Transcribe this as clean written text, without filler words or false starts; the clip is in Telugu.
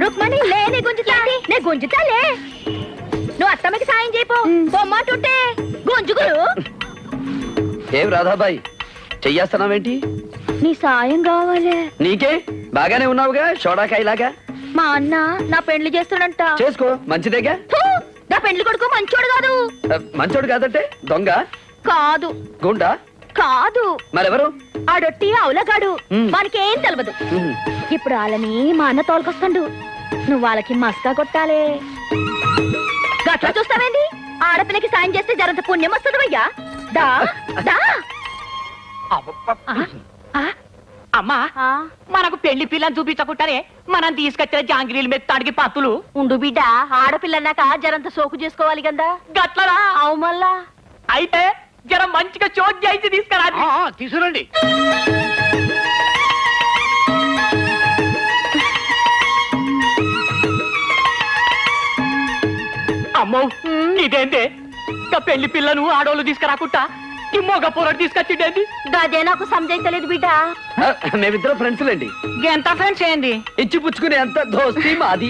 రుక్మణి లే నే గుంజుతా నే గుంజుతాలే నువ్వు అత్తమ్మకి సాయం చేయపో బొమ్మంటుంటే గుంజుగురు ఏం రాధాబాయి చెయ్యేస్తున్నావేంటి? నీ సాయం కావాలి. నీకే బాగానే ఉన్నావుగా షోడాకాయలాగా. మా అన్న నా పెండ్లి చేస్తాడంట. చేసుకో మంచిదేగా. నా పెండ్లి కొడుకు మంచోడు కాదు. మంచోడు కాదంటే దొంగ కాదు, గుండా కాదు, మరెవరు? ఆడొట్టి అవులగాడు, మనకేం తెలవదు. ఇప్పుడు వాళ్ళని మా అన్న తోలుకొస్తాడు, నువ్వు వాళ్ళకి మస్కా కొట్టాలే. గట్లా చూస్తావేంది? ఆడపిల్లకి సాయం చేస్తే జరంత పుణ్యం వస్తుందయ్యా. దా దా. అమ్మా మనకు పెళ్లి పిల్లని చూపించకుంటారే మనం తీసుకొచ్చిన జాంగిరీలు మెత్తాడికి పత్తులు ఉండు బిడ్డ, ఆడపిల్లన్నాక జరంత సోకు చేసుకోవాలి కదా. గట్లరా? అవు మళ్ళా. అయితే జరం మంచిగా చోట్ చేయించి తీసుకురా. తీసుకురండి. అమ్మో ఇదేంటే పెళ్లి పిల్లను ఆడోళ్ళు తీసుకురాకుండా ఈ మొగ పొరడు తీసుకొచ్చిండేంది? గదే నాకు సమజైతలేదు బిడ్డ. మేమిద్దరం ఫ్రెండ్స్ లేండి. ఎంత ఫ్రెండ్స్ ఏంది? ఇచ్చి పుచ్చుకునే అంత దోస్తి మాది.